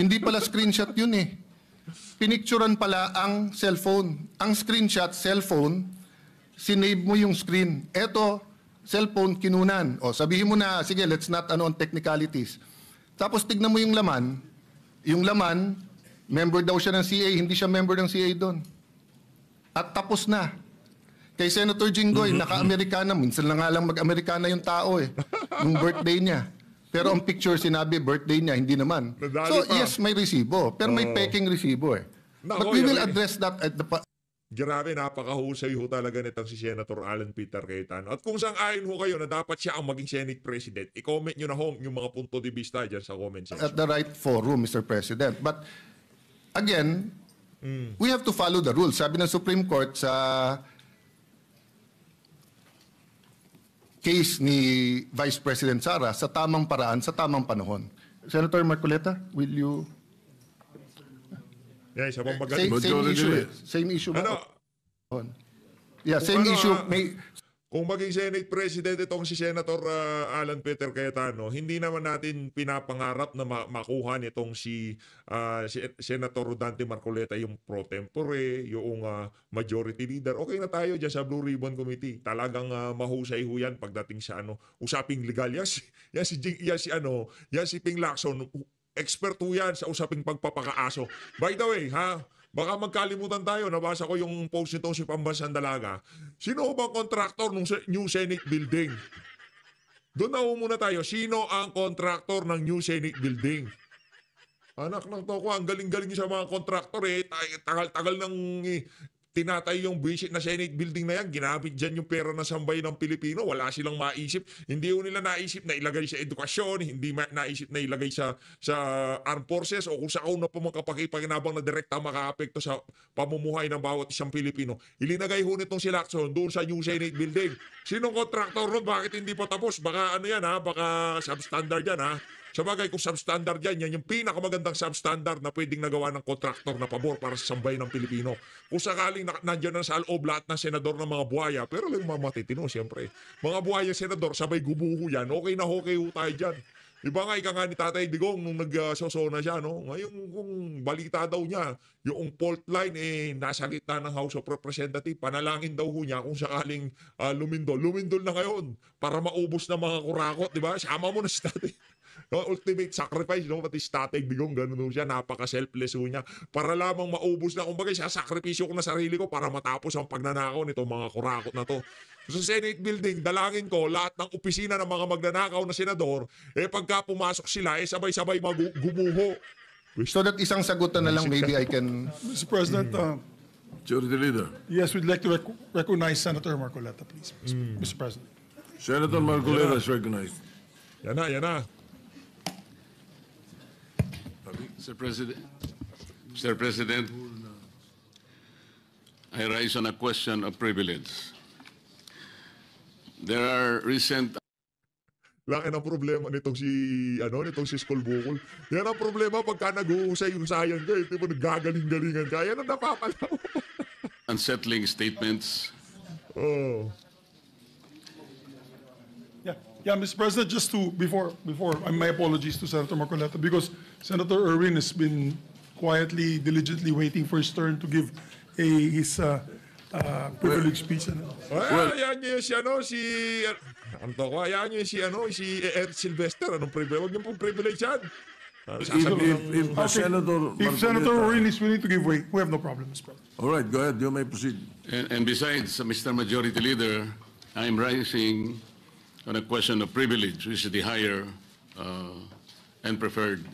Hindi pala screenshot yun eh. Pinicturan pala ang cellphone. Ang screenshot, cellphone, sinave mo yung screen. Eto, cellphone, kinunan. O, sabihin mo na, sige, let's not on technicalities. Tapos tignan mo yung laman. Yung laman, member daw siya ng CA, hindi siya member ng CA doon. At tapos na. Kay Senator Jinggoy, naka-Amerikana. Minsan lang nga lang mag-Amerikana yung tao eh. Yung birthday niya. Pero ang picture sinabi, birthday niya, hindi naman. So yes, may resibo. Pero may peking resibo eh. But we will address that at the... Grabe, napakahusay ho talaga nitong si Senator Alan Peter Cayetano. At kung saan-ayon ho kayo na dapat siya ang maging Senate President, i-comment nyo na ho yung mga punto de vista dyan sa comment section. At the right forum, Mr. President. But again, we have to follow the rules. Sabi ng Supreme Court sa case ni Vice President Sara, sa tamang paraan, sa tamang panahon. Senator Marcoleta, will you... Yeah, isa pang Same issue eh. Same issue ba? Ano? Yeah, same issue. Kung maging Senate President itong si Senator Alan Peter Cayetano, hindi naman natin pinapangarap na makuha nitong si Senator Dante Marcoleta yung pro tempore, yung majority leader. Okay na tayo dyan sa Blue Ribbon Committee. Talagang mahusay ho yan pagdating sa usaping legal. Yan si Ping Lacson. Expert ho yan sa usaping pagpapakaaso. By the way, baka magkalimutan tayo, nabasa ko yung post nitong si Pambansang Dalaga. Sino bang contractor ng New Senate Building? Doon na muna tayo. Sino ang contractor ng New Senate Building? Anak ng toko, ang galing-galing sa mga contractor eh. Tagal-tagal ng tinatay yung visit na Senate Building na yan. Ginamit dyan yung pera ng sambayan ng Pilipino. Wala silang maisip. Hindi ho nila naisip na ilagay sa edukasyon. Hindi naisip na ilagay sa armed forces o kung saan na po magkapakipaginabang na direkta makaapekto sa pamumuhay ng bawat isang Pilipino. Ilinagay ho nitong si Lacson doon sa New Senate Building. Sinong contractor nun? Bakit hindi pa tapos? Baka baka substandard yan Sabagay, kung substandard yan yung pinakamagandang substandard na pwedeng nagawa ng kontraktor na pabor para sa sambayan ng Pilipino. Kung sakaling nandiyan na sa loob lahat ng senador ng mga buhaya, pero lang mga matitino, siyempre. Mga buhaya senador, sabay gubuho yan, okay na okay ho tayo dyan. Iba nga, ika nga ni Tatay Digong nung nagsosona siya, Ngayon, kung balita daw niya, yung fault line, nasa gitna ng House of Representatives, panalangin daw ho niya kung sakaling lumindol. Lumindol na ngayon para maubos na mga kurakot, di ba? Sama mo na si Tatay. Ultimate sacrifice, pati si Tatay Digong, ganun siya, napaka-selfless niya. Para lamang maubos na, kumbaga, sakripisyo ko na sarili ko para matapos ang pagnanakaw nito mga kurakot na to. Sa Senate Building, dalangin ko, lahat ng opisina ng mga magnanakaw na senador, pagka pumasok sila, sabay-sabay gumuho. So that isang sagutan na lang, maybe I can... Mr. President, Majority Leader. yes, we'd like to recognize Senator Marcoleta, please, Mr. President. Senator Marcoleta is recognized. Yan na. Mr. President, I rise on a question of privilege. There are recent... Laki ng problema nitong si Skol Bukol. Yan ang problema pagka nag-uusay yung sayang ka. Di ba naggagaling-galingan ka? Yan ang napapalaw. unsettling statements. Yeah, Mr. President, just to, before, my apologies to Senator Marcoleta, because Senator Erwin has been quietly, diligently waiting for his turn to give his privilege speech. Yan yung si Ed Sylvester. Anong privilege? Huwag niyo pong privilege yan. If Senator Erwin is willing to give way, we have no problem, Mr. President. All right, go ahead. You may proceed. And besides, Mr. Majority Leader, I'm rising on a question of privilege, which is the higher and preferred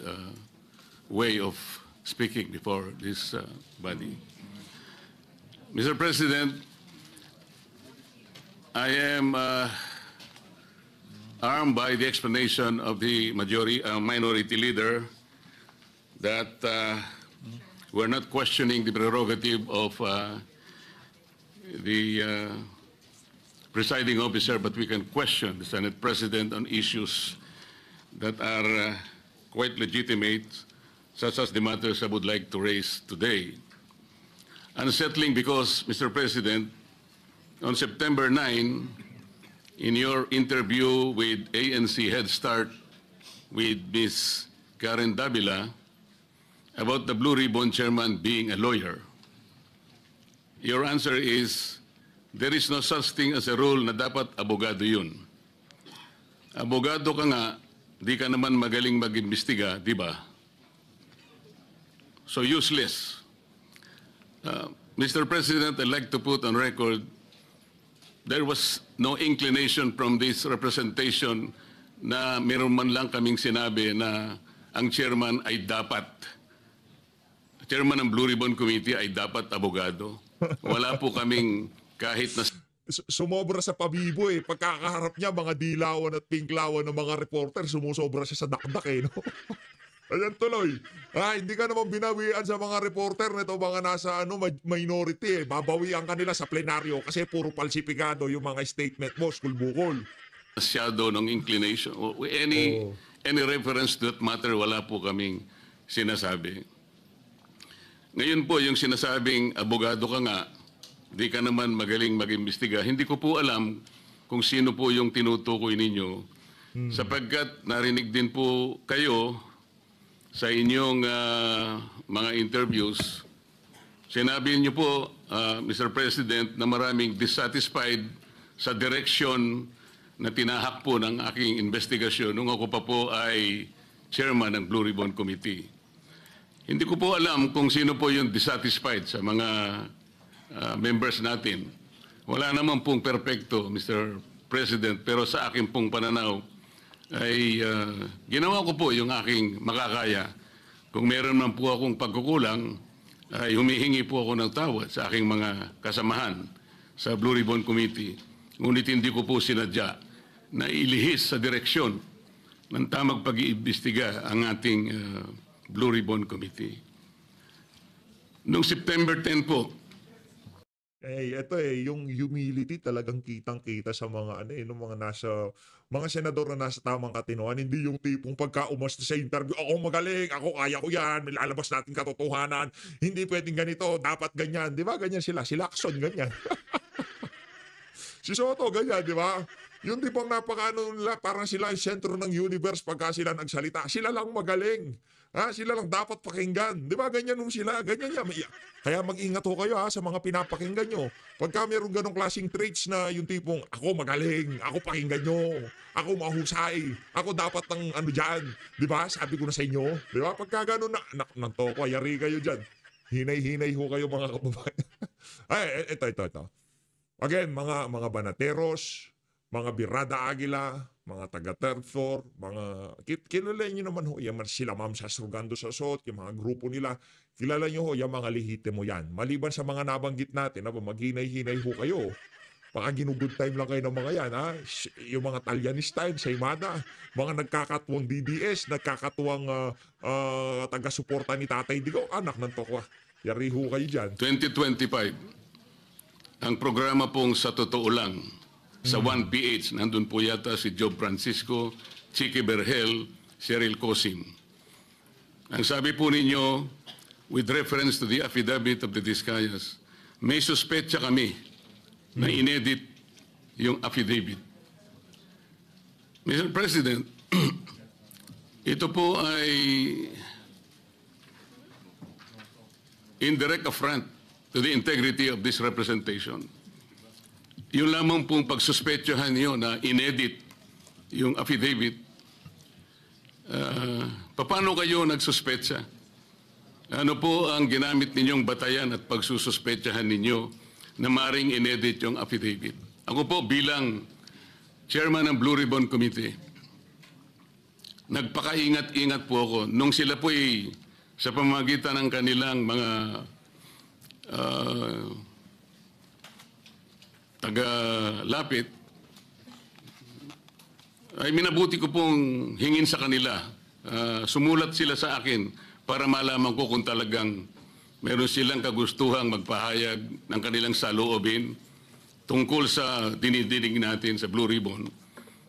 way of speaking before this body. Mr. President, I am armed by the explanation of the minority leader that we're not questioning the prerogative of the presiding officer, but we can question the Senate President on issues that are quite legitimate, such as the matters I would like to raise today. Unsettling because, Mr. President, on September 9, in your interview with ANC Head Start with Ms. Karen Davila, about the Blue Ribbon chairman being a lawyer. Your answer is, there is no such thing as a rule na dapat abogado yun. Abogado ka nga, di ka naman magaling mag-imbestiga, di ba? So useless. Mr. President, I'd like to put on record, there was no inclination from this representation na meron man lang kaming sinabi na ang chairman ay dapat, chairman ng Blue Ribbon Committee ay dapat abogado. Wala po kaming kahit na Sumobra sa pabibo eh. Pagkakaharap niya, mga dilawan at pinklawan ng mga reporter, sumusobra siya sa dakdak eh. No? Ayan tuloy. Hindi ka naman binawian sa mga reporter nito mga nasa minority eh. Babawian kanila sa plenaryo kasi puro palsipikado yung mga statement mo, skulbukol. shadow ng inclination. Any reference to that matter, wala po kaming sinasabi. Ngayon po, yung sinasabing abogado ka nga, di ka naman magaling mag-imbestiga, hindi ko po alam kung sino po yung tinutukoy ninyo. Sapagkat narinig din po kayo sa inyong mga interviews, sinabi niyo po, Mr. President, na maraming dissatisfied sa direction na tinahak po ng aking investigasyon nung ako pa po ay chairman ng Blue Ribbon Committee. Hindi ko po alam kung sino po yung dissatisfied sa mga members natin. Wala naman pong perpekto, Mr. President, pero sa akin pong pananaw ay ginawa ko po yung aking makakaya. Kung meron man po akong pagkukulang, ay humihingi po ako ng tawad sa aking mga kasamahan sa Blue Ribbon Committee. Ngunit hindi ko po sinadya na ilihis sa direksyon ng tamang pag-iimbestiga ang ating Blue Ribbon Committee. Noong September 10 po, Ito yung humility talagang kitang-kita sa mga nung mga senador na nasa tamang katinoan, hindi yung tipong pagka umasta sa interview, ako magaling, ako kaya ko yan, may lalabas natin katotohanan, hindi pwedeng ganito, dapat ganyan, di ba? Ganyan sila, si Lacson, ganyan. Si Soto, ganyan, di ba? Yung tipong nila, parang sila ang sentro ng universe pagka sila nagsalita. Sila lang magaling. Sila lang dapat pakinggan. Di ba? Ganyan sila. Ganyan yan. Kaya mag-ingat ho kayo sa mga pinapakinggan nyo. Pagka mayroong ganong klaseng traits na yung tipong, ako magaling, ako pakinggan nyo, ako mahusay, ako dapat ng dyan. Di ba? Sabi ko na sa inyo. Di ba? Pagka ganon nang toko, yari kayo dyan. Hinay-hinay ho kayo mga kababayan. Ito. Again, mga banateros, mga Birada Aguila, mga taga third floor, mga kilala nyo naman ho, yan sila Ma'am Sasrugando Sasot, yung mga grupo nila, kilala nyo ho, yung mga lehitimo yan. Maliban sa mga nabanggit natin, maghinay-hinay ho kayo. Baka ginugood time lang kayo ng mga yan, yung mga Talyanistine, Saymada, mga nagkakatuwang DDS, nagkakatuwang taga-suporta ni Tatay Digong, anak ng tokwa. Yari ho kayo dyan. 2025, ang programa pong Sa Totoo Lang, sa 1PH, nandun po yata si Job Francisco, Chicky Berhel, Cheryl Cosim. Ang sabi po ninyo, with reference to the affidavit of the Discayas, may suspetsa kami na inedit yung affidavit. Mr. President, ito po ay indirect affront to the integrity of this representation. Yung lamang pong pagsuspetsahan niyo na inedit yung affidavit, paano kayo nagsuspetsa? Ano po ang ginamit ninyong batayan at pagsususpetsahan ninyo na maring inedit yung affidavit? Ako po bilang chairman ng Blue Ribbon Committee, nagpakaingat-ingat po ako nung sila po sa pamamagitan ng kanilang mga taga-lapit, ay minabuti ko pong hingin sa kanila. Sumulat sila sa akin para malaman ko kung talagang meron silang kagustuhang magpahayag ng kanilang saloobin tungkol sa dinidinig natin sa Blue Ribbon.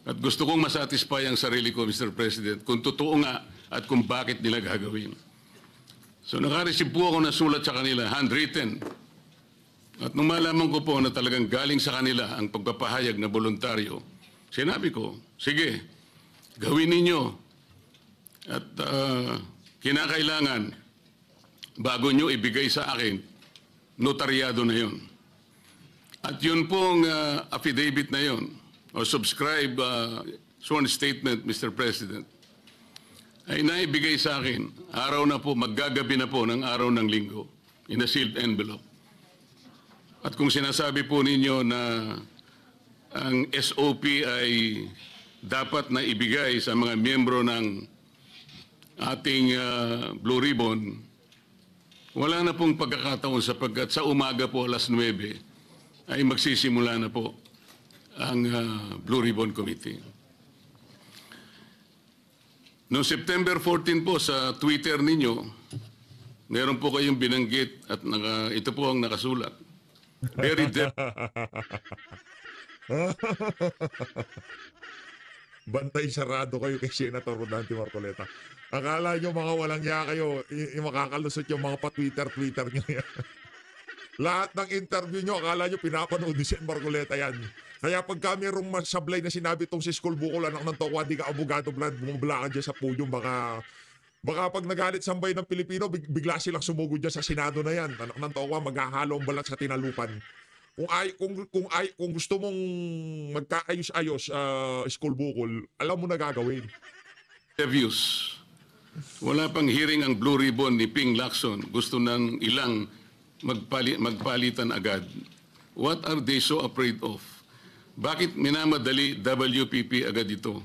At gusto kong masatisfy ang sarili ko, Mr. President, kung totoo nga at kung bakit nila gagawin. So nakareceive po ako ng sulat sa kanila, handwritten. At nung malaman ko po na talagang galing sa kanila ang pagpapahayag na voluntaryo, sinabi ko, sige, gawin ninyo. At kinakailangan, bago nyo ibigay sa akin, notaryado na yon. At yun pong affidavit na yon, o subscribe sworn statement, Mr. President, ay naibigay sa akin, araw na po, maggagabi na po ng araw ng linggo, in a sealed envelope. At kung sinasabi po ninyo na ang SOP ay dapat na ibigay sa mga miyembro ng ating Blue Ribbon, wala na pong pagkakataon sapagkat sa umaga po alas 9 ay magsisimula na po ang Blue Ribbon Committee. Noong September 14 po sa Twitter ninyo, meron po kayong binanggit at ito po ang nakasulat. Very depth. Bantay sarado kayo kay Senator Rodante Marcoleta. Akala nyo mga walang ya kayo, makakalusot yung mga pa-Twitter nyo yan. Lahat ng interview nyo, akala nyo pinapanood ni Sen Marcoleta yan. Kaya pag kami rong masablay na sinabi tong si School Bukol, anak ng tokwa, di ka abogado, Vlad, bumabla ka dyan sa podium, baka pag nagalit sambay ng Pilipino, bigla silang sumugod dyan sa Senado na yan. Anak ng tokwa, maghahalo ang balat sa tinalupan. Kung gusto mong magkaayos-ayos, School Bukol, alam mo na gagawin. Views. Wala pang hearing ang Blue Ribbon ni Ping Lacson. Gusto ng ilang magpalitan agad. What are they so afraid of? Bakit minamadali WPP agad ito?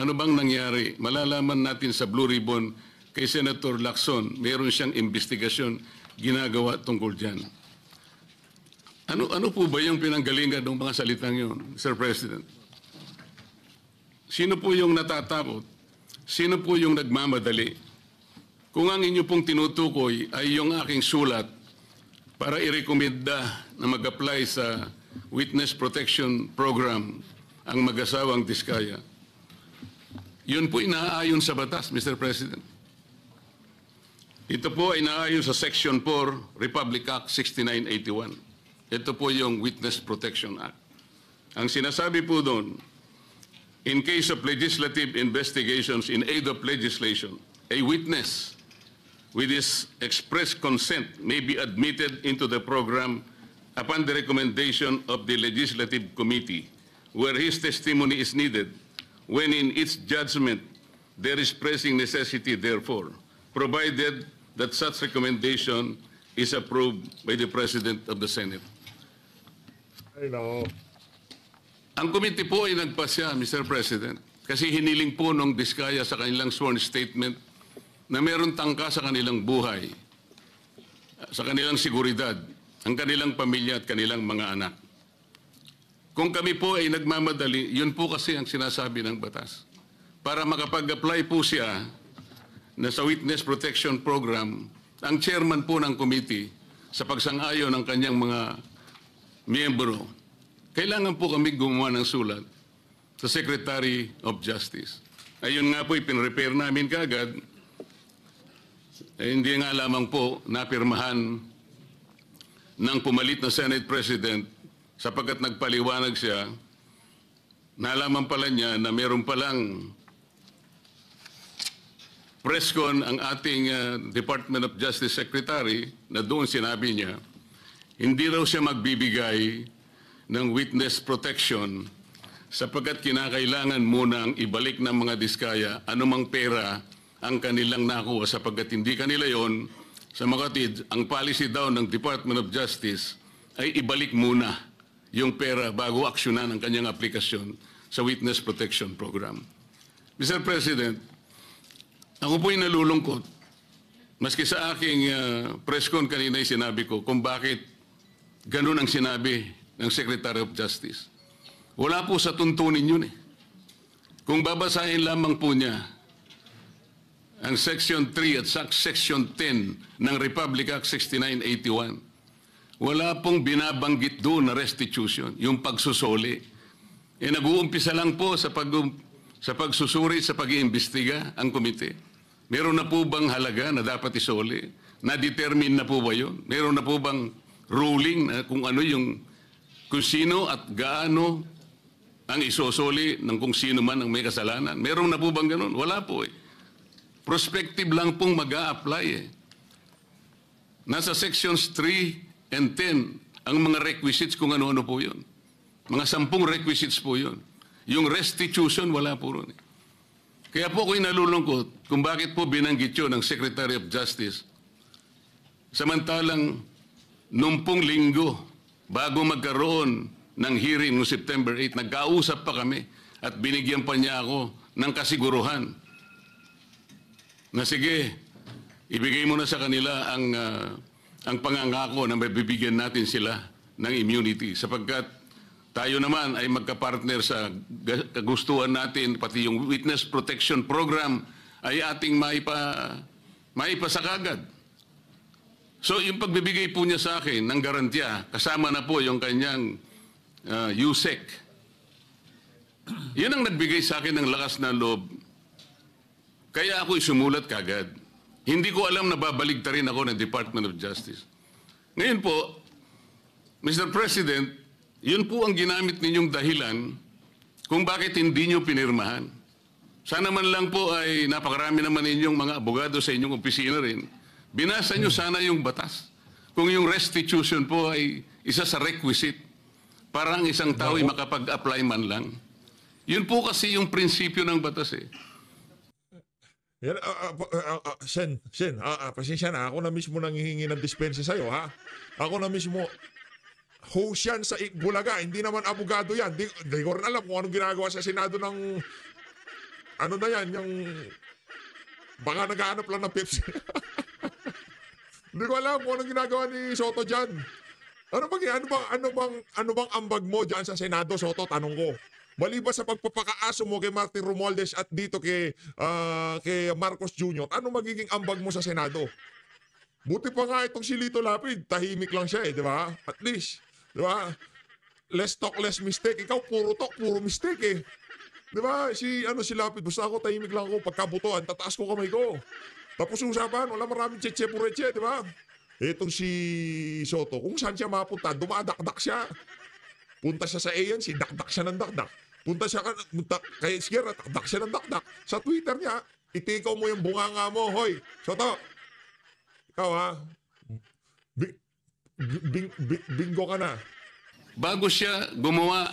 Ano bang nangyari? Malalaman natin sa Blue Ribbon kay Senator Lacson, meron siyang investigasyon ginagawa tungkol dyan. Ano po ba yung pinanggalingan ng mga salitang yun, Sir President? Sino po yung natatakot? Sino po yung nagmamadali? Kung ang inyo pong tinutukoy ay yung aking sulat para irekomenda na mag-apply sa Witness Protection Program ang mag-asawang Diskaya, yun po inaayon sa batas, Mr. President. Ito po ay inaayon sa Section 4, Republic Act 6981. Ito po yung Witness Protection Act. Ang sinasabi po doon, in case of legislative investigations in aid of legislation, a witness with his express consent may be admitted into the program upon the recommendation of the Legislative Committee, where his testimony is needed, when in its judgment there is pressing necessity therefore, provided that such recommendation is approved by the President of the Senate. Ay, no. Ang committee po ay nagpasya, Mr. President, kasi hiniling po ng Diskaya sa kanilang sworn statement na meron tangka sa kanilang buhay, sa kanilang seguridad, ang kanilang pamilya at kanilang mga anak. Kung kami po ay nagmamadali, yun po kasi ang sinasabi ng batas. Para makapag-apply po siya na sa Witness Protection Program, ang chairman po ng committee sa pagsang-ayon ng kanyang mga miyembro, kailangan po kami gumawa ng sulat sa Secretary of Justice. Ayun nga po, ipinrepare namin kaagad. Hindi nga lamang po napirmahan ng pumalit na Senate President sapagkat nagpaliwanag siya, nalaman pala niya na meron palang presscon ang ating Department of Justice Secretary na doon sinabi niya, hindi raw siya magbibigay ng witness protection sapagkat kinakailangan munang ibalik ng mga Diskaya anumang pera ang kanilang nakuha sapagkat hindi kanila yon. Sa makatid, ang policy daw ng Department of Justice ay ibalik muna yung pera bago aksyonan ang kanyang aplikasyon sa Witness Protection Program. Mr. President, ako po'y nalulungkot. Maski sa aking press con kanina ay sinabi ko kung bakit ganun ang sinabi ng Secretary of Justice. Wala po sa tuntunin yun eh. Kung babasahin lamang po niya ang Section 3 at Section 10 ng Republic Act 6981, wala pong binabanggit doon na restitution, yung pagsusuli. Nag-uumpisa lang po sa pagsusuri, sa pag-iimbestiga ang komite. Meron na po bang halaga na dapat isuli? Na-determine na po ba yun? Meron na po bang ruling na kung ano yung, kung sino at gaano ang isusuli ng kung sino man ang may kasalanan? Meron na po bang ganun? Wala po eh. Prospective lang pong mag-a-apply eh. Nasa sections 3 and 10 ang mga requisites kung ano-ano po yun. Mga 10 requisites po yun. Yung restitution, wala po ron. Kaya po ako'y nalulungkot kung bakit po binanggit yun ng Secretary of Justice. Samantalang, nung pong linggo, bago magkaroon ng hearing noong September 8, nagkausap pa kami at binigyan pa niya ako ng kasiguruhan na sige, ibigay mo na sa kanila ang pangangako na mabibigyan natin sila ng immunity sapagkat tayo naman ay magkapartner sa kagustuhan natin, pati yung Witness Protection Program ay ating maipasakagad. So yung pagbibigay po niya sa akin ng garantiya, kasama na po yung kanyang USEC. Yan ang nagbigay sa akin ng lakas na loob. Kaya ako'y sumulat kagad. Hindi ko alam na babaligtarin ako ng Department of Justice. Ngayon po, Mr. President, yun po ang ginamit ninyong dahilan kung bakit hindi nyo pinirmahan. Sana man lang po ay napakarami naman ninyong mga abogado sa inyong opisina rin. Binasa nyo sana yung batas. Kung yung restitution po ay isa sa requisite para ang isang tao ay makapag-apply man lang. Yun po kasi yung prinsipyo ng batas eh. Yan, Sen, pasensya na, ako na mismo nanghihingi ng dispensa sa'yo, ha? Ako na mismo, host yan sa Bulaga, hindi naman abogado yan. Di ko rin alam kung anong ginagawa sa Senado ng, ano na yan, yung, baka naghahanap lang ng Pepsi. Hindi ko alam kung anong ginagawa ni Soto dyan. Ano bang ambag mo dyan sa Senado, Soto? Tanong ko. Maliban sa pagpapakaaso mo kay Martin Romualdez at dito kay Marcos Jr., ano magiging ambag mo sa Senado? Buti pa nga itong si Lito Lapid, tahimik lang siya di ba? At least, di ba? Less talk, less mistake. Ikaw puro talk, puro mistake Di ba? Si Lapid, basta ako tahimik lang ako, pagkabutuan, tataas ko kamay ko. Tapos usapan, wala maraming tse-tse-pureche, di ba? Itong si Soto, kung saan siya mapunta, dumadakdak siya. Punta siya sa ANC, dakdak siya ng dakdak. Punta siya kay Sierra, dakdak siya ng dakdak. Sa Twitter niya, itikaw mo yung bunganga mo, hoy. Soto, ikaw ha, bingo ka na. Bago siya gumawa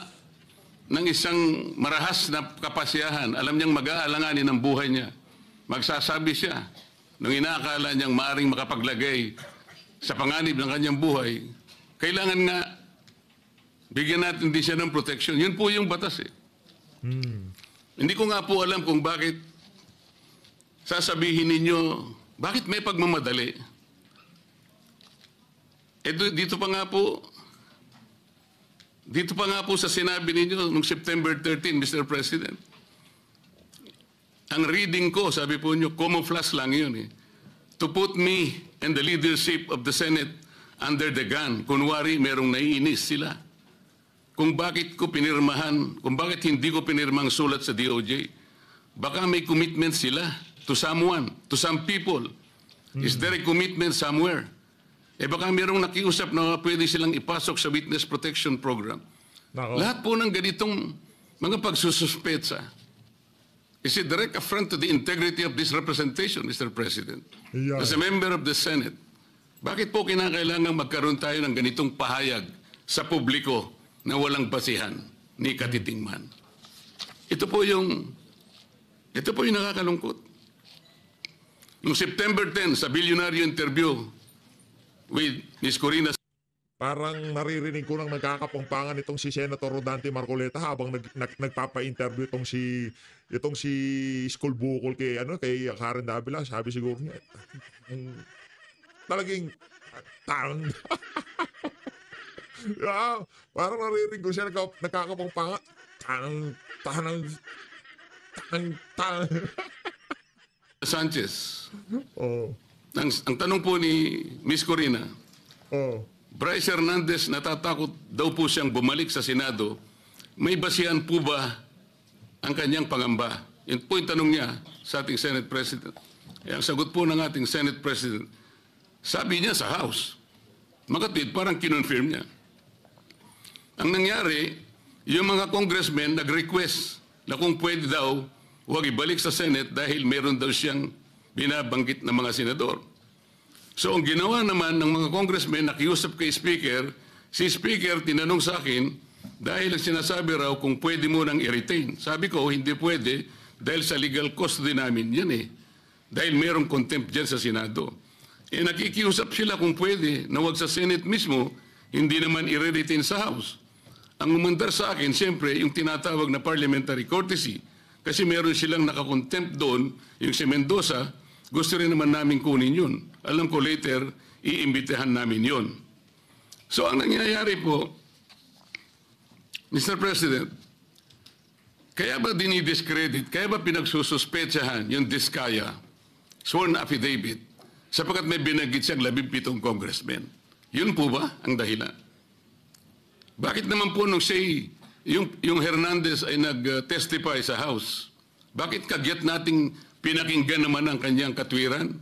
ng isang marahas na kapasyahan, alam niyang mag-aalanganin ang buhay niya. Magsasabi siya, nung inaakala niyang maaring makapaglagay sa panganib ng kanyang buhay, kailangan nga bigyan natin din siya ng protection. Yun po yung batas eh. Hindi ko nga po alam kung bakit sasabihin ninyo, bakit may pagmamadali? Dito pa nga po sa sinabi ninyo noong September 13, Mr. President. Ang reading ko, sabi po nyo, camouflage lang yun eh. To put me and the leadership of the Senate under the gun. Kunwari, merong naiinis sila. Kung bakit hindi ko pinirmang sulat sa DOJ. Baka may commitment sila to someone, to some people. Is there a commitment somewhere? Baka mayroong nakiusap na pwede silang ipasok sa Witness Protection Program. Lahat po ng ganitong mga pagsususpetsa is a direct affront to the integrity of this representation, Mr. President. Yeah. As a member of the Senate, bakit po kinakailangan magkaroon tayo ng ganitong pahayag sa publiko na walang basihan ni katitingman? Ito po yung nakakalungkot. Noong September 10, sa bilyonaryo interview with Ms. Corina, Parang naririnig ko nang nagkakapangpangan itong si Senator Rodante Marcoleta habang nagpapa-interview itong si School Bukol kay Karen Davila. Sabi siguro niya, talagang parang naririnig ko siya nagkakapangpangan. Sanchez. Oh. Ang tanong po ni Ms. Corina, Oh. Bryce Hernandez natatakot daw po siyang bumalik sa Senado. May basihan po ba ang kanyang pangamba? Yun po yung tanong niya sa ating Senate President. Ang sagot po ng ating Senate President, sabi niya sa House. Makatid, parang kinonfirm niya. Ang nangyari, yung mga congressmen nag-request na kung pwede daw huwag ibalik sa Senate dahil meron daw siyang binabanggit ng mga senador. So ang ginawa naman ng mga congressmen, nakiusap kay Speaker, si Speaker tinanong sa akin, dahil ang sinasabi raw kung pwede mo nang i-retain. Sabi ko, hindi pwede dahil sa legal custody namin yan eh. Dahil mayroong contempt dyan sa Senado. Eh nakikiusap sila kung pwede na wag sa Senate mismo, hindi naman i-retain sa House. Ang umandar sa akin, siyempre, yung tinatawag na parliamentary courtesy. Kasi meron silang nakakontempt doon, yung si Mendoza, gusto rin naman namin kunin yun. Alam ko later, iimbitahan namin yun. So ang nangyayari po, Mr. President, kaya ba dinidiscredit, kaya ba pinagsususpetsahan yung Diskaya sworn affidavit sapagkat may binanggit siyang 17 congressmen? Yun po ba ang dahilan? Bakit naman po nung yung Hernandez ay nag-testify sa House, bakit kagyat nating pinakinggan naman ang kanyang katwiran?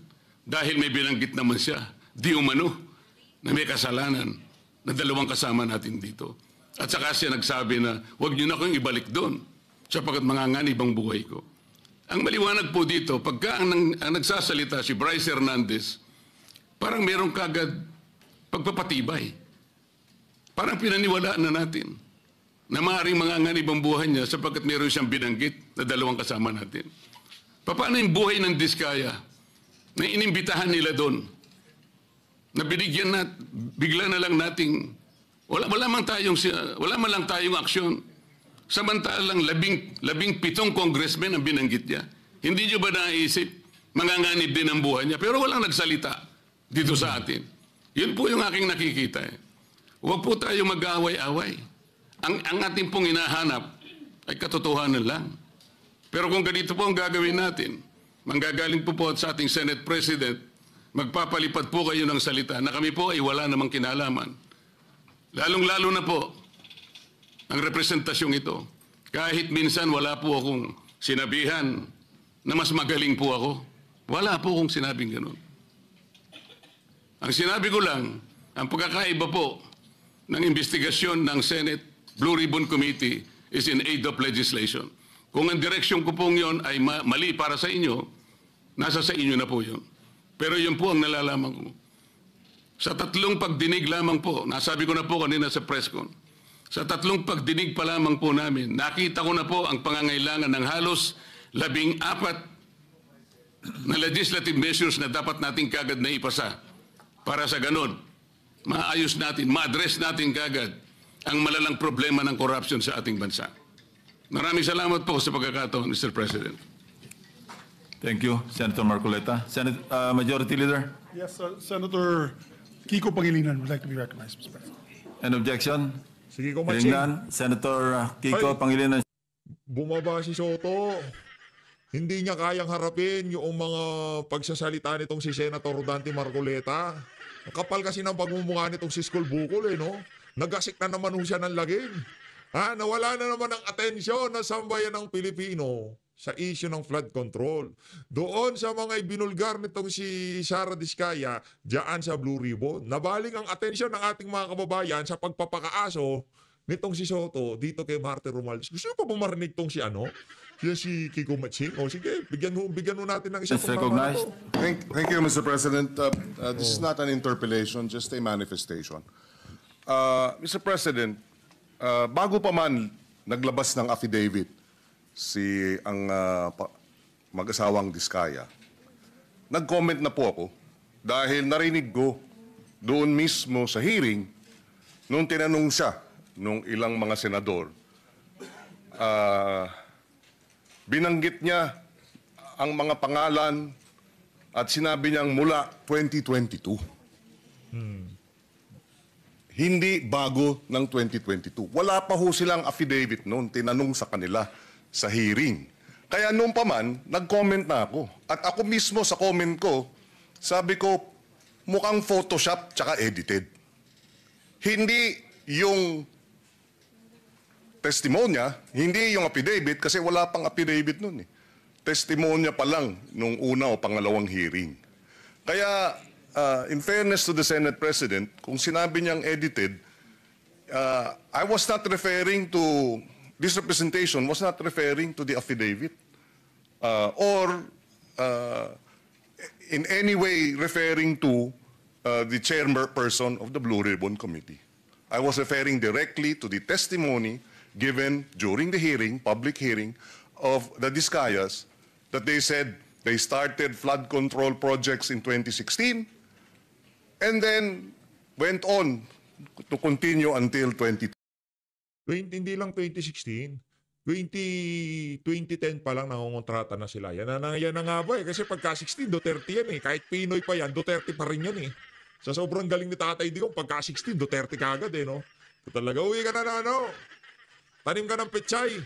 Dahil may binanggit naman siya, di umano, na may kasalanan na dalawang kasama natin dito. At saka siya nagsabi na, huwag niyo na akong ibalik doon sapagkat manganganib ang buhay ko. Ang maliwanag po dito, pagka ang nagsasalita si Bryce Hernandez, parang merong kagad pagpapatibay. Parang pinaniwalaan na natin na maaaring manganganib ang buhay niya sapagkat meron siyang binanggit na dalawang kasama natin. Paano yung buhay ng Diskaya na inimbitahan nila doon? Na binigyan na, bigla na lang nating wala man lang tayong aksyon. Samantalang 17 congressmen ang binanggit niya. Hindi niyo ba naisip, manganganib din ang buhay niya? Pero walang nagsalita dito sa atin. Yun po yung aking nakikita. Huwag po tayo mag-aaway-away. Ang ating pong hinahanap ay katotohanan lang. Pero kung ganito po ang gagawin natin, manggagaling po sa ating Senate President, magpapalipad po kayo ng salita na kami po ay wala namang kinalaman. Lalong-lalo na po ang representasyong ito. Kahit minsan wala po akong sinabihan na mas magaling po ako. Wala po akong sinabing ganun. Ang sinabi ko lang, ang pagkakaiba po ng investigasyon ng Senate Blue Ribbon Committee is in aid of legislation. Kung ang direksyon ko pong yon ay mali para sa inyo, nasa sa inyo na po yun. Pero yun po ang nalalaman ko. Sa 3 pagdinig lamang po, nasabi ko na po kanina sa press con, sa 3 pagdinig pa lamang po namin, nakita ko na po ang pangangailangan ng halos 14 na legislative measures na dapat natin kagad na ipasa para sa ganon, maayos natin, ma-address natin kagad ang malalang problema ng corruption sa ating bansa. Maraming salamat po sa pagkakataon, Mr. President. Thank you, Senator Marcoleta. Majority Leader, Yes, Senator Kiko Pangilinan would like to be recognized, Mr. President. an objection? Sige ko, Hearing Maching. none, Senator Kiko Ay. Pangilinan. Bumaba si Soto. Hindi niya kayang harapin yung mga pagsasalita nitong si Senator Dante Marcoleta. Kapal kasi ng pagmumukha nitong si Skol Bukol, no? Nagasik na naman siya ng lagim. Nawala na naman ang atensyon ng sambayan ng Pilipino sa issue ng flood control. Doon sa mga ibinulgar nitong si Sara Diskaya, diyan sa Blue Ribbon, nabaling ang atensyon ng ating mga kababayan sa pagpapakaaso nitong si Soto dito kay Martin Romualdez. Gusto nyo pa bang marinig tong si si Kiko Maching? O sige, bigyan mo natin ng isa. Is recognized. Thank you, Mr. President. This is not an interpellation, just a manifestation. Mr. President, bago pa man naglabas ng affidavit ang mag-asawang Diskaya, nag-comment na po ako dahil narinig ko doon mismo sa hearing nung tinanong siya nung ilang mga senador. Binanggit niya ang mga pangalan at sinabi niyang mula 2022. Hindi bago ng 2022. Wala pa ho silang affidavit noon, tinanong sa kanila sa hearing. Kaya noon pa man, nag-comment na ako. At ako mismo sa comment ko, sabi ko, mukhang Photoshop tsaka edited. Hindi yung testimonya, hindi yung affidavit, kasi wala pang affidavit noon eh. Testimonya pa lang nung una o pangalawang hearing. Kaya, in fairness to the Senate President, kung sinabi niyang edited, I was not referring to, this representation was not referring to the affidavit or in any way referring to the chairperson of the Blue Ribbon Committee. I was referring directly to the testimony given during the hearing, public hearing, of the Discayas, that they said they started flood control projects in 2016 and then went on to continue until 2020. Hindi lang 2016. 2010 pa lang nangongontrata na sila. Yan na nga ba eh. Kasi pagka 16, Duterte yan eh. Kahit Pinoy pa yan, Duterte pa rin yan eh. Sa sobrang galing ni Tatay Digong, pagka 16, Duterte ka agad eh, no? Talaga, uwi ka na ano. Tanim ka ng pechay.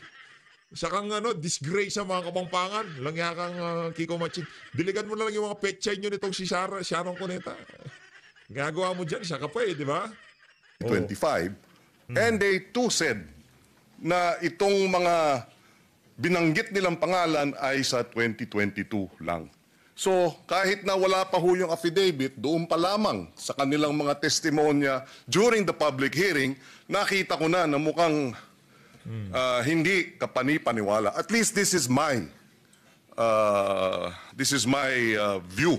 Isa kang disgrace sa mga Kapampangan. Langya kang Kiko Machin. Diligan mo na lang yung mga pechay nyo nitong si Sharon Cuneta. Gagawa mo dyan, siya ka pa eh, di ba? 25. And they too said na itong mga binanggit nilang pangalan ay sa 2022 lang. So kahit na wala pa ho yung affidavit, doon pa lamang sa kanilang mga testimonya during the public hearing, nakita ko na mukhang hindi kapani-paniwala. At least this is my view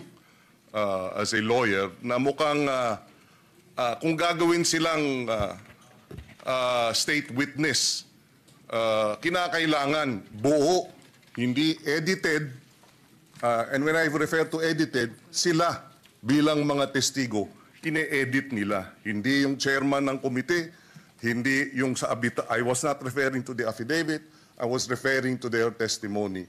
as a lawyer, na mukhang kung gagawin silang state witness, kinakailangan buo, hindi edited. And when I refer to edited, sila bilang mga testigo, ine-edit nila. Hindi yung chairman ng komite, hindi yung sa I was not referring to the affidavit, I was referring to their testimony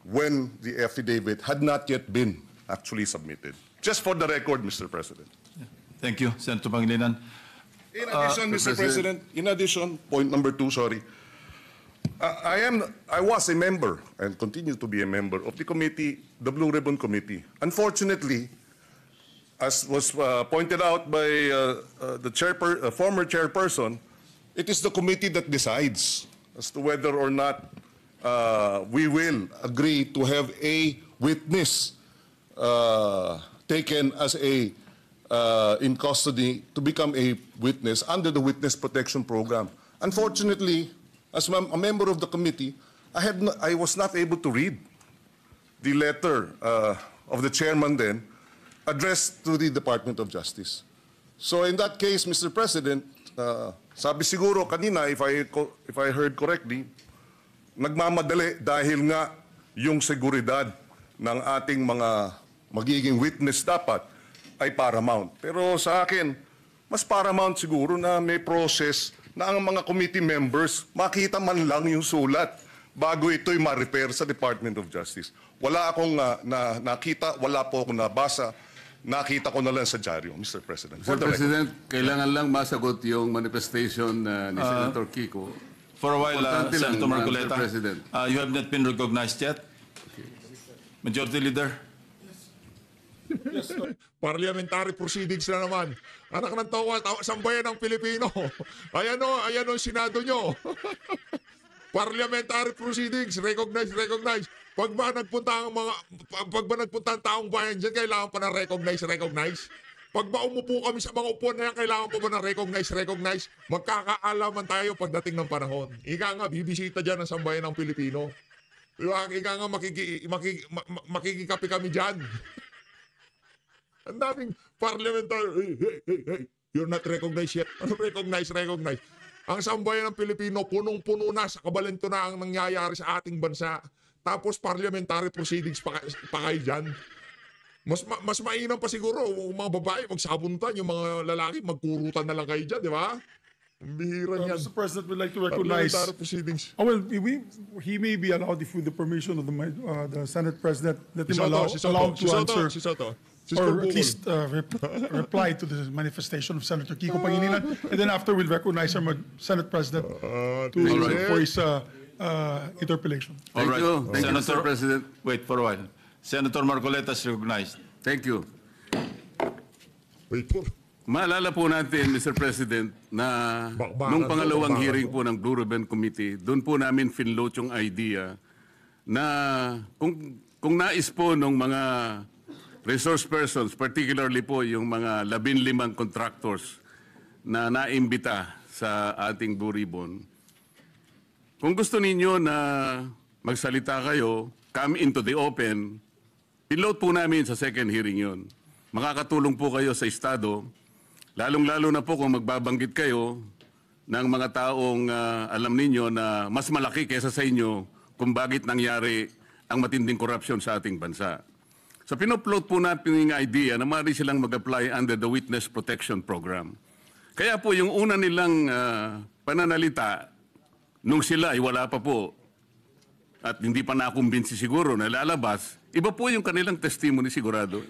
when the affidavit had not yet been actually submitted. Just for the record, Mr. President. Thank you, Senator Pangilinan. In addition, Mr. President, in addition, point number 2, sorry. I was a member and continue to be a member of the committee, the Blue Ribbon Committee. Unfortunately, as was pointed out by the former chairperson, it is the committee that decides as to whether or not we will agree to have a witness taken as in custody to become a witness under the Witness Protection Program. Unfortunately, as a member of the committee, I was not able to read the letter of the chairman then addressed to the Department of Justice. So in that case, Mr. President, sabi siguro kanina, if I heard correctly, nagmamadali dahil nga yung seguridad ng ating mga magiging witness dapat ay paramount. Pero sa akin, mas paramount siguro na may process na ang mga committee members makita man lang yung sulat bago ito'y ma-repair sa Department of Justice. Wala akong nakita, wala po akong nabasa, nakita ko na lang sa dyaryo, Mr. President. Mr. President, kailangan lang masagot yung manifestation ni Senator Kiko. For a while, Importante lang, Senator Marcoleta, Mr. President. you have not been recognized yet. Majority Leader. Parliamentary proceedings na naman. Anak ng tawa, sambayan ng Pilipino. Ayan o, Senado nyo. Parliamentary proceedings, recognize. Pag ba nagpunta ang taong bayan dyan, kailangan pa na recognize. Pag ba umupo kami sa mga upuan na yan, kailangan pa ba na recognize. Magkakaalaman tayo pagdating ng panahon. Ika nga, bibisita dyan ang sambayan ng Pilipino. Ika nga, makikikapi kami dyan. Ang daming parliamentary, hey, you're not recognized yet. Recognize. Ang sambayan ng Pilipino, punong-puno na sa kabalento na ang nangyayari sa ating bansa. Tapos parliamentary proceedings pa kayo dyan. Mas mainam pa siguro, yung mga babae magsabuntan, yung mga lalaki magkurutan na lang kayo dyan, di ba? Ang bihira yan. Mr. President, we'd like to recognize. Parliamentary proceedings. Oh, well, he may be allowed, with the permission of the Senate President, let him allow to answer. Si Soto. Or at least reply to the manifestation of Senator Kiko Pangilinan. And then after, we'll recognize our Senate President for his interpellation. Thank you, Mr. President. Wait for a while. Senator Marcoleta is recognized. Thank you. Wait po. Maalala po natin, Mr. President, na nung pangalawang hearing po ng Blue Ribbon Committee, doon po namin finload yung idea na kung nais po ng mga resource persons, particularly po yung mga 15 contractors na naimbita sa ating Blue Ribbon, kung gusto ninyo na magsalita kayo, come into the open, pinload po namin sa second hearing yon. makakatulong po kayo sa Estado, lalong-lalo na po kung magbabanggit kayo ng mga taong alam ninyo na mas malaki kaysa sa inyo kung bakit nangyari ang matinding korupsyon sa ating bansa. So pinupload po natin yung idea na maaari silang mag-apply under the Witness Protection Program. Kaya po yung una nilang pananalita, nung sila ay wala pa po at hindi pa nakumbinsi siguro na lalabas, iba po yung kanilang testimony sigurado.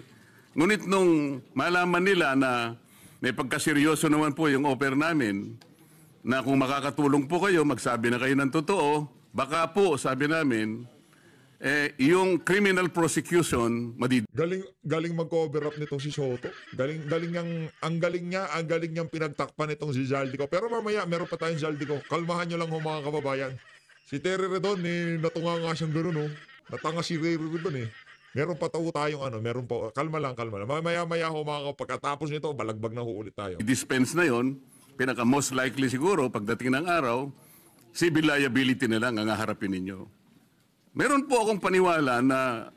Ngunit nung malaman nila na may pagkaseryoso naman po yung offer namin, na kung makakatulong po kayo, magsabi na kayo ng totoo, baka po, sabi namin, yung criminal prosecution, Galing mag-cover up nitong si Soto. Ang galing niyang pinagtakpan nitong si Zaldico. Pero mamaya, meron pa tayong Zaldico. Kalmahan nyo lang ho mga kababayan. Si Terry Redon, natunga nga siyang gano'n, no? Natanga si Ray Redon, Meron pa tayong meron pa. Kalma lang. Mamaya ho mga pagkatapos nito, balagbag na ho ulit tayo. dispense na yon, pinaka most likely siguro, pagdating ng araw, civil liability na lang ang haharapin ninyo. Meron po akong paniwala na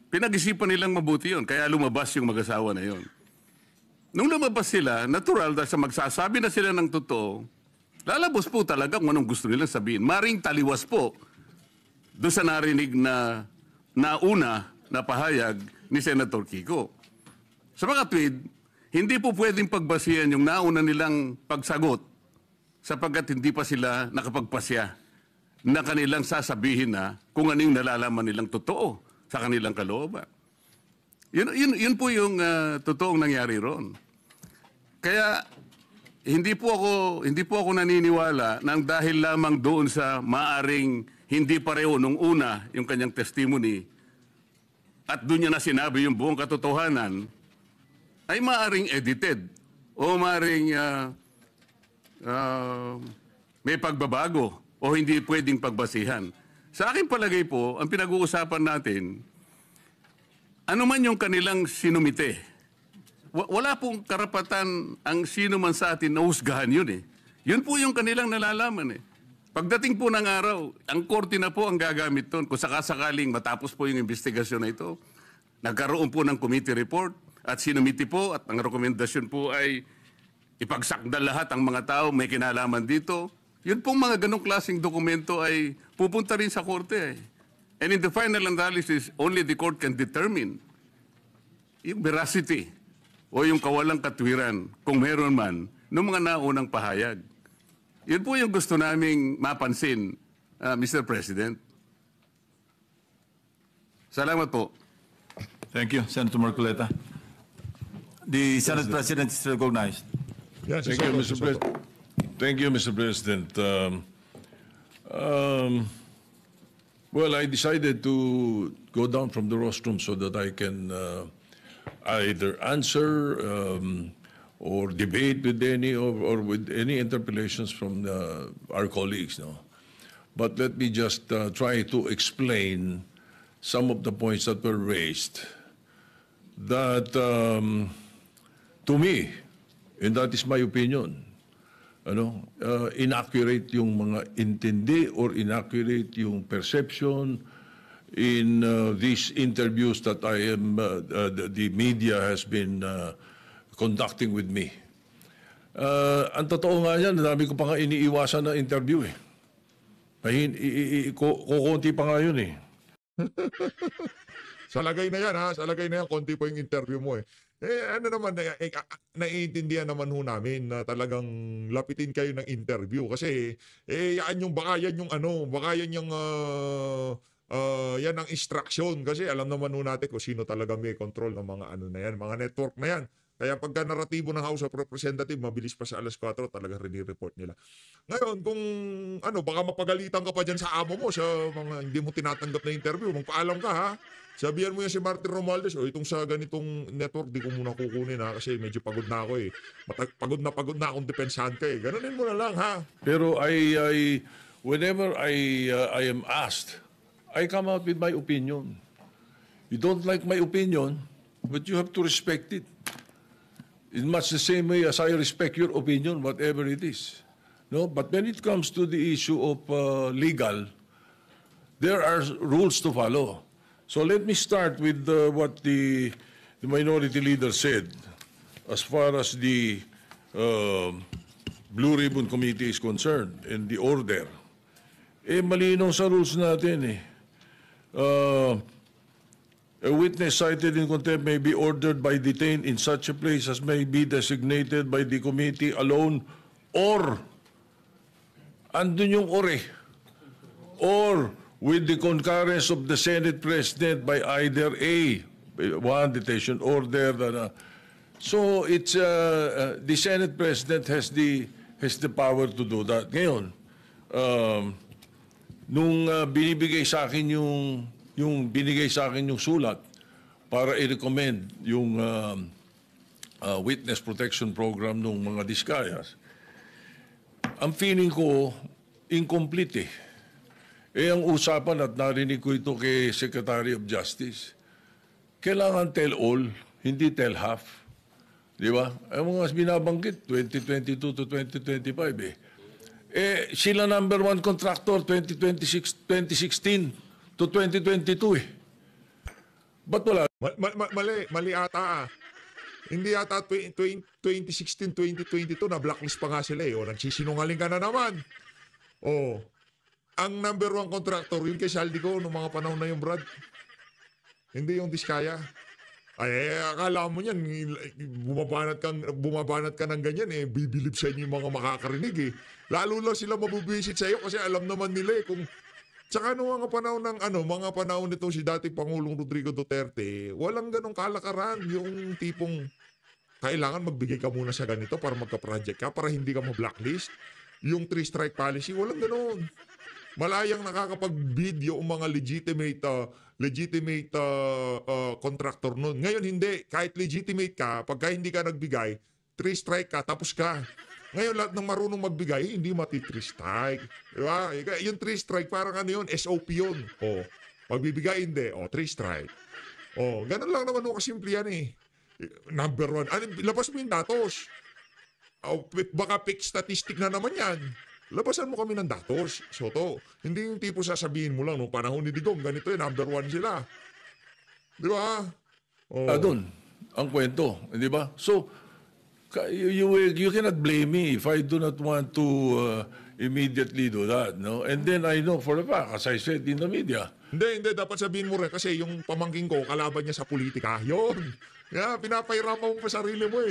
pinag-isipan nilang mabuti yon, kaya lumabas yung mag-asawa na yon. Nung lumabas sila, natural dahil sa magsasabi na sila ng totoo, lalabas po talaga kung anong gusto nilang sabihin. Maring taliwas po doon sa narinig na nauna na pahayag ni Senator Kiko. Sa mga tweet, hindi po pwedeng pagbasihan yung nauna nilang pagsagot sapagkat hindi pa sila nakapagpasya na kanilang sasabihin na kung ano yung nalalaman nilang totoo sa kanilang kalooban. Yun po yung totoong nangyari ron. Kaya hindi po ako naniniwala na dahil lamang doon sa maaring hindi pareho nung una yung kanyang testimony at doon niya na sinabi yung buong katotohanan ay maaring edited o maaring may pagbabago o hindi pwedeng pagbasihan. Sa aking palagay po, ang pinag-uusapan natin, ano man yung kanilang sinumite, wala pong karapatan ang sino man sa atin na husgahan yun . Yun po yung kanilang nalalaman . Pagdating po ng araw, ang korte na po ang gagamit doon. Kung sakasakaling matapos po yung investigasyon na ito, nagkaroon po ng committee report at sinumiti po at ang rekomendasyon po ay ipagsakdal lahat ang mga tao may kinalaman dito. Yun pong mga ganong klaseng dokumento ay pupunta rin sa korte . And in the final analysis, only the court can determine yung veracity o yung kawalang katwiran, kung meron man, ng mga naunang pahayag. Yun po yung gusto naming mapansin, Mr. President. Salamat po. Thank you, Senator Marcoleta. The Senate President is recognized. Yan, si Thank you, Soto, Mr. si Soto. President. Thank you, Mr. President. Well, I decided to go down from the rostrum so that I can either answer or debate with any or with any interpellations from our colleagues. No? But let me just try to explain some of the points that were raised that, to me, and that is my opinion, inaccurate yung mga intindi or inaccurate yung perception in these interviews that the media has been conducting with me. Ang totoo nga yan, dami ko pa nga iniiwasan na interview . Kukunti pa nga yun . Sa lagay na yan, Sa lagay na yan, konti pa yung interview mo . Naiintindihan naman ho namin na talagang lapitin kayo ng interview kasi baka yan ang instruction kasi alam naman ho natin kung sino talaga may control ng mga na yan, mga network na yan. Kaya pagka naratibo ng House of Representatives, mabilis pa sa alas 4, talaga rini-report nila. Ngayon, kung baka mapagalitan ka pa dyan sa amo mo sa mga hindi mo tinatanggap na interview, magpaalam ka Sabihan mo yan si Martin Romualdez, itong sa ganitong network, di ko muna kukunin kasi medyo pagod na ako . Pagod na akong depensahan ka . Ganunin mo na lang Pero whenever I am asked, I come out with my opinion. You don't like my opinion, but you have to respect it. In much the same way as I respect your opinion, whatever it is. No, but when it comes to the issue of legal, there are rules to follow. So let me start with what the the minority leader said, as far as the Blue Ribbon Committee is concerned and the order, malinaw sa rules natin a witness cited in contempt may be ordered by detained in such a place as may be designated by the committee alone or, andun yung or with the concurrence of the Senate President by either one detention order. So it's the Senate President has the power to do that. Ngayon, nung binibigay sa akin yung binigay sa akin yung sulat para i-recommend yung witness protection program ng mga Diskayas, ang feeling ko incomplete ang usapan at narinig ko ito kay Secretary of Justice. Kailangan tell all, hindi tell half. Di ba? Ang mga binabanggit, 2022 to 2025 sila number one contractor 2016 to 2022 Ba't wala? Mali ata. Hindi ata 2016, 2022 na blacklist pa nga sila O nagsisinungaling ka na naman. Ang number one contractor yung kay Saldico noong mga panahon na yung Brad. Hindi yung Diskaya. Akala mo yan, bumabanat ka ng ganyan bibilib sa inyo yung mga makakarinig Lalo lang sila mabubisit sa iyo kasi alam naman nila kung tsaka noong mga panahon ng mga panahon nito si dating Pangulong Rodrigo Duterte, walang ganong kalakaran yung tipong kailangan magbigay ka muna sa ganito para magka-project ka para hindi ka ma-blacklist. Yung 3-strike policy, walang ganon. Malayang nakakapag-bid yung mga legitimate contractor nun. Ngayon hindi, kahit legitimate ka, pagka hindi ka nagbigay, 3-strike ka, tapos ka. Ngayon lahat ng marunong magbigay, hindi mati-3-strike. Diba? Yung 3-strike, parang yun, SOP yun. Pagbibigay hindi, 3-strike. Ganun lang naman kasimple yan Number one, labas mo yung datos. Baka fake statistic na naman yan. Labasan mo kami ng datos, Soto. Hindi yung tipo sasabihin mo lang, no, panahon ni Digong, ganito number one sila. Di ba? Doon, ang kwento, di ba? So, you cannot blame me if I do not want to immediately do that, no? And then I know for a fact, as I said in the media. Hindi, dapat sabihin mo rin kasi yung pamangking ko, kalaban niya sa politika. Yun. Pinapairaman mo pa sarili mo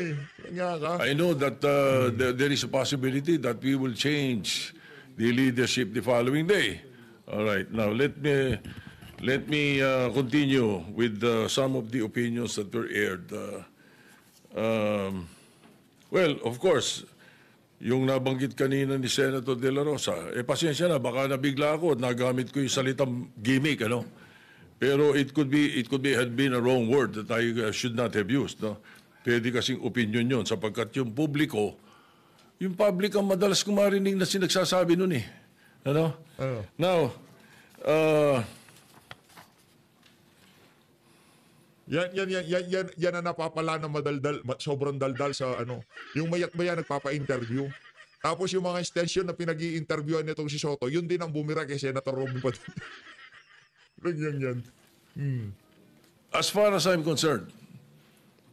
I know that there is a possibility that we will change the leadership the following day. All right. Now let me continue with some of the opinions that were aired. Well, of course, yung nabanggit kanina ni Senator De La Rosa, pasensya na, baka nabigla ako at nagamit ko yung salitang gimmick, Pero it could had been a wrong word that I should not have used, no? Pwede kasing opinion yun sapagkat yung public ang madalas kumarinig na sinagsasabi nun Now, yan ang napapala na madaldal, sobrang daldal sa yung mayat maya nagpapa-interview. Tapos yung mga extension na pinag-i-interviewan nitong si Soto, yun din ang bumira kay Senator Robin Padilla. Yan. As far as I'm concerned,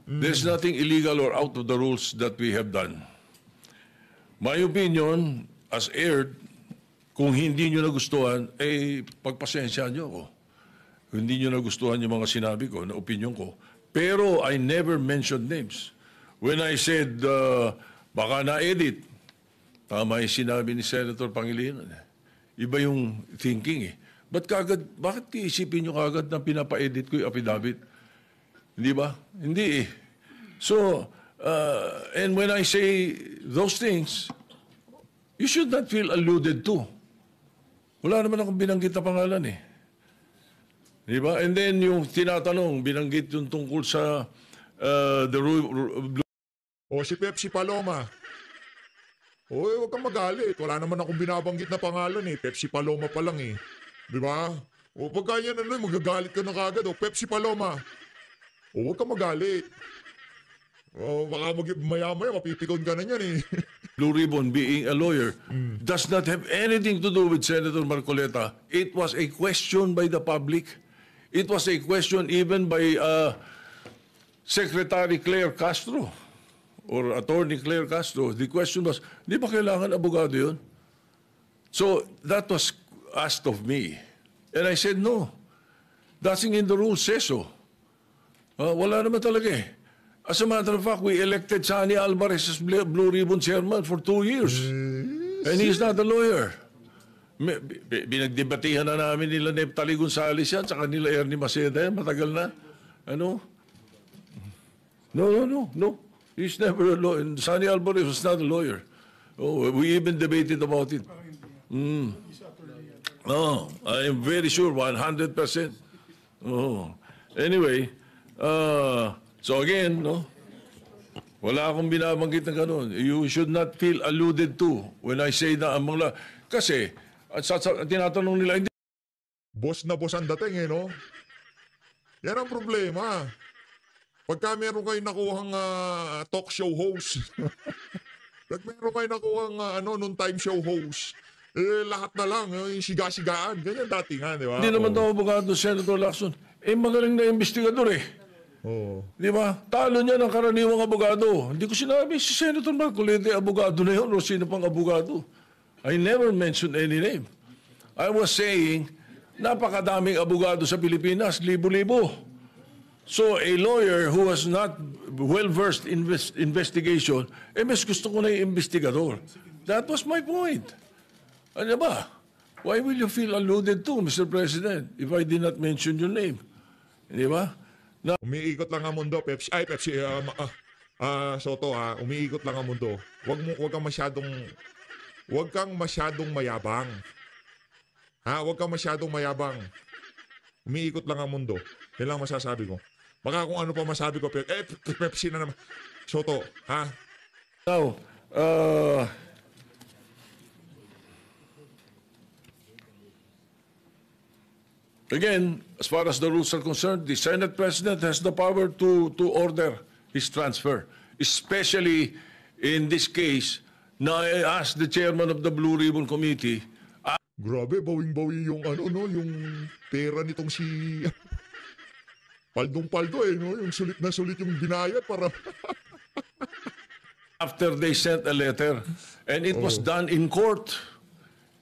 there's nothing illegal or out of the rules that we have done. My opinion, as aired, kung hindi nyo nagustuhan, pagpasensya nyo ako. Kung hindi nyo nagustuhan yung mga sinabi ko, na opinion ko. Pero I never mentioned names. When I said, baka na-edit, tama yung sinabi ni Senator Pangilinan. Iba yung thinking bakit iisipin nyo kagad na pinapa-edit ko yung affidavit? Hindi ba? Hindi So, and when I say those things, you should not feel alluded to. Wala naman akong binanggit na pangalan Di ba? And then yung tinatanong, binanggit yung tungkol sa si Pepsi Paloma. Huwag kang magalit. Wala naman akong binabanggit na pangalan Pepsi Paloma pa lang Di ba? Pagka yan magagalit ka na kagad. Pepsi Paloma. Huwag kang magalit. Baka maya-maya mapipikon ka na yan Blue Ribbon, being a lawyer, does not have anything to do with Senator Marcoleta. It was a question by the public. It was a question even by Secretary Claire Castro or Attorney Claire Castro, the question was, di ba kailangan abogado yun? So that was asked of me. And I said, no. Nothing in the rules says so. Wala naman talaga eh. As a matter of fact, we elected Sani Alvarez as Blue Ribbon Chairman for 2 years. And he's not a lawyer. Binagdebatihan na namin nila Neptali Gonzales yan, saka nila Ernie Maceda yan, matagal na. Ano? No. He's never a lawyer. Sani Alvarez was not a lawyer. Oh, we even debated about it. Oh, I am very sure, 100%. Oh. Anyway, so again, no, wala akong binabanggit na ganun. You should not feel alluded to when I say na ang mga... Kasi, tinatanong nila, hindi. Boss na boss ang dating no? Yan ang problema. Pagka meron kayo nakuhang talk show host, pag meron kayo nakuhang noon time show host, lahat na lang, yung siga-sigaan. Ganyan dati nga, di ba? Hindi naman daw abogado, Senator Lacson. Magaling na investigador eh. Oo. Di ba? Talo niya ng karaniwang abogado. Hindi ko sinabi si Senator Marcoleta abogado na yun o sino pang abogado. I never mentioned any name. I was saying, napakadaming abogado sa Pilipinas, libo-libo. So a lawyer who was not well-versed in investigation, mas gusto ko na yung investigador. That was my point. Ano ba? Why will you feel alluded to, Mr. President, if I did not mention your name? Di ba? Umiikot lang ang mundo, Pepsi. Ay, Pepsi. Soto, umiikot lang ang mundo. Huwag kang masyadong mayabang. Huwag kang masyadong mayabang. Umiikot lang ang mundo. Yan lang masasabi ko. Baka kung ano pa masabi ko, Pepsi na naman. Soto, Now, again, as far as the rules are concerned, the Senate President has the power to order his transfer. Especially in this case, na I asked the chairman of the Blue Ribbon Committee. Grabe, bawing-bawi yung yung pera nitong si Paldong-paldo no? Yung sulit na sulit yung binayad para... After they sent a letter, and it was done in court.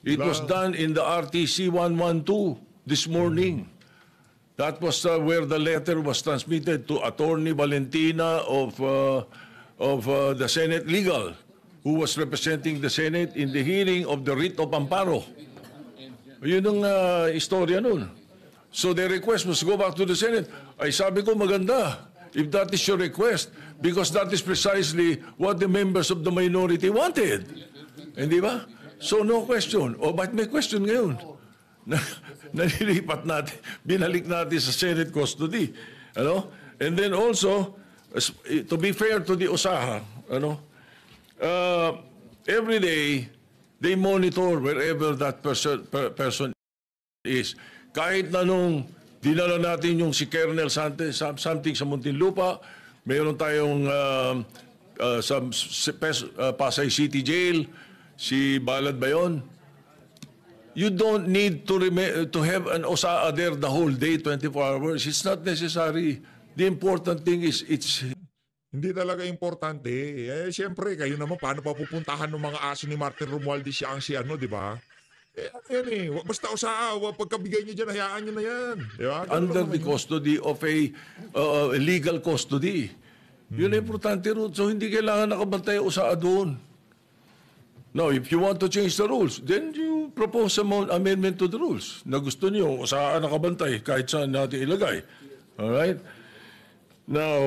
It was done in the RTC 112 this morning. That was where the letter was transmitted to Attorney Valentina of the Senate Legal, who was representing the Senate in the hearing of the writ of amparo. Yun ang istorya nun. So the request was go back to the Senate. Ay sabi ko maganda, if that is your request, because that is precisely what the members of the minority wanted. Hindi ba? So no question. Ba't may question ngayon? Nalilipat natin, binalik natin sa Senate custody. And then also, to be fair to the OSAHA, every day, they monitor wherever that person is. Kahit na nung dinala natin yung si Colonel something sa Muntinlupa, mayroon tayong sa Pasay City Jail, si Balad ba yun? You don't need to have an OSAA there the whole day, 24 hours. It's not necessary. The important thing is it's... Hindi talaga importante. Siyempre, kayo naman, paano pa pupuntahan ng mga aso ni Martin Romualdez ang si di ba? Basta OSAA, pagkabigay niyo dyan, hayaan niyo na yan. Diba? Under the custody of a legal custody. Yun ang importante rin. So, hindi kailangan nakabantay OSAA doon. Now, if you want to change the rules, then you propose some amendment to the rules na gusto niyo OSAA nakabantay kahit saan natin ilagay. Alright? Now,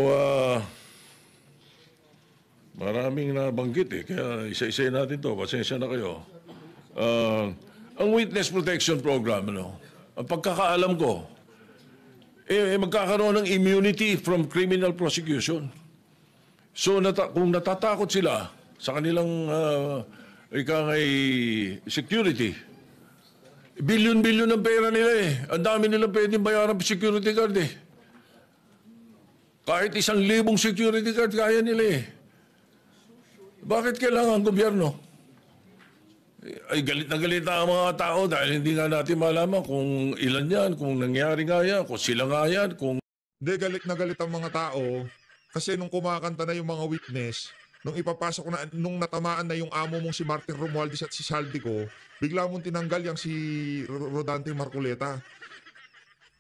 maraming nabanggit kaya isa-isa natin to. Pasensya na kayo. Ang Witness Protection Program, ang pagkakaalam ko, magkakaroon ng immunity from criminal prosecution. So, kung natatakot sila sa kanilang security, bilyon-bilyon ng pera nila Ang dami nilang pwedeng bayaran pa security guard Kahit 1,000 security guard, kaya nila Bakit kailangan ang gobyerno? Ay galit na galit ang mga tao dahil hindi nga natin malaman kung ilan yan, kung nangyari nga yan, kung sila nga yan, kung... Hindi, galit na galit ang mga tao Kasi nung kumakanta na yung mga witness, nung ipapasok na, nung natamaan na yung amo mong si Martin Romualdez at si Saldico, bigla mong tinanggal yung si Rodante Marcoleta.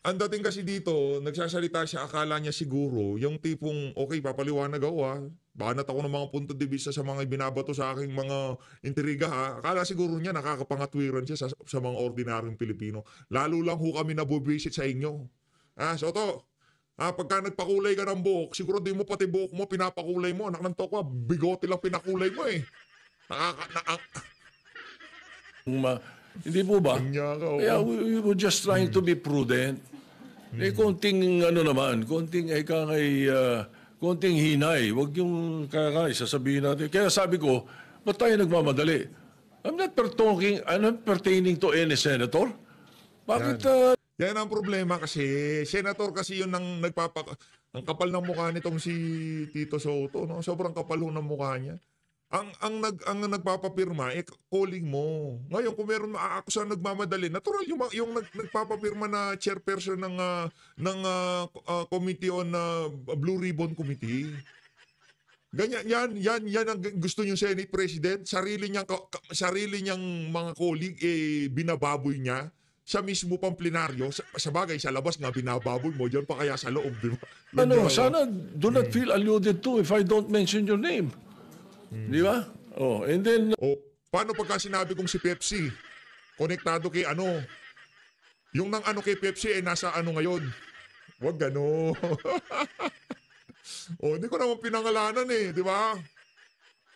Ang dating kasi dito, nagsasalita siya, akala niya siguro, yung tipong, okay, papaliwanag ako ha, banat ako ng mga punto de vista sa mga binabato sa aking mga intriga ha. Akala siguro niya nakakapangatwiran siya sa mga ordinaryong Pilipino. Lalo lang ho kami nabubisit sa inyo. Soto, pagka nagpakulay ka ng buhok, siguro di mo pati buhok mo, pinapakulay mo. Anak ng tokwa, bigote lang pinakulay mo eh. Hindi po ba? Kanya ka, oo. Kaya we were just trying to be prudent. Konting ano naman, konting konting hinay. Huwag yung sasabihin natin. Kaya sabi ko, ba't tayo nagmamadali? I'm not pertaining to any senator. Bakit? Yan ang problema kasi, senator kasi yun ang ang kapal ng mukha nitong si Tito Soto, no? Sobrang kapal ho ng mukha niya. Ang nagpapapirma, calling mo. Ngayon, kung meron maaakusa nagmamadali, natural yung nagpapapirma na chairperson ng Committee on Blue Ribbon Committee. Ganyan, yan ang gusto niyo Senate President. Sarili niyang mga colleague, binababoy niya. Sa mismo pang plenaryo, sa bagay, sa labas nga, binababoy mo. Diyan pa kaya sa loob, di ba? Sana do not feel alluded to if I don't mention your name. Di ba? And then... paano pagka sinabi kong si Pepsi, konektado kay yung nang kay Pepsi nasa ngayon? Wag gano. Hindi ko naman pinangalanan di ba?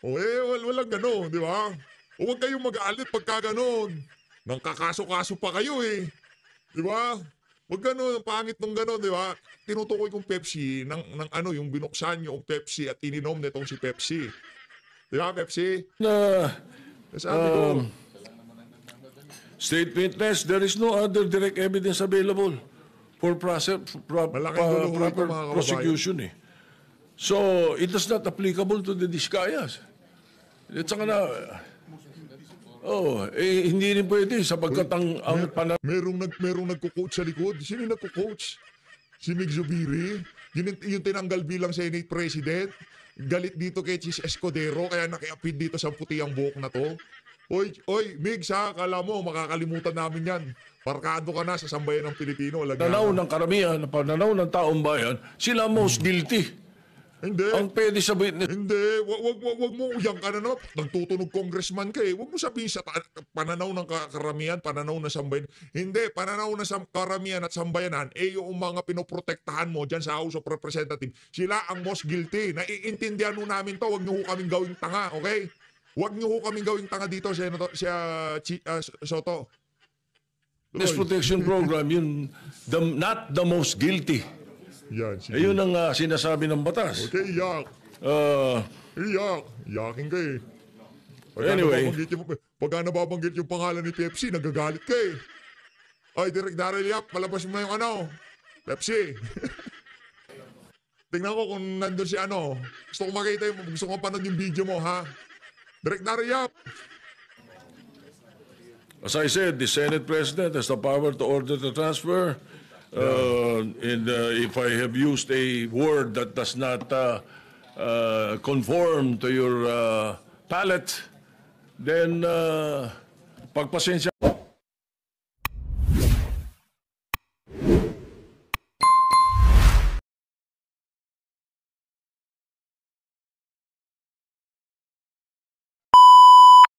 Walang gano, di ba? Huwag kayong mag-aalit pagka ganon. Nang kakaso-kaso pa kayo di ba? Wag gano, pangit nung gano, di ba? Tinutukoy kong Pepsi, yung binuksan yung Pepsi at ininom nitong si Pepsi. Di ba, Pepsi? Sabi ko. State witness, there is no other direct evidence available for proper prosecution. So, it is not applicable to the Discayas. At saka na, hindi rin pwede sapagkat ang merong nagko-coach sa likod. Sino yung nagko-coach? Si Mig Zubiri? Yung tinanggal bilang Senate President? Galit dito kay Chis Escudero kaya nakiapid dito sa puti ang buhok na to. Oy, Migs ha, kala mo makakalimutan namin yan. Markado ka na sa sambayan ng Pilipino. Pananaw ng karamihan, pananaw ng taong bayan, sila most guilty. Hindi. Ang pwede sabihin... Hindi. Wag mo uyang ka na naman. Nagtutunog congressman ka Wag mo sabihin sa pananaw ng karamihan, pananaw ng sambayan. Hindi. Pananaw ng karamihan at sambayanan, yung mga pinoprotektahan mo dyan sa House of Representatives, sila ang most guilty. Naiintindihan mo namin to. Wag nyo kaming gawing tanga, okay? Wag nyo kaming gawing tanga dito, Senator Soto. This protection program, not the most guilty. Yan, ayun ang sinasabi ng batas. Okay, yak. Yakin ka Anyway. Pagka nababanggit yung pangalan ni Pepsi, nagagalit ka Ay, Direk Daryl Yap, palabas mo yung Pepsi. Tingnan ko kung nandun si Gusto ko makita gusto ko panood yung video mo, ha? Direk Daryl Yap. As I said, the Senate President has the power to order the transfer. And if I have used a word that does not conform to your palate, then pagpasensya.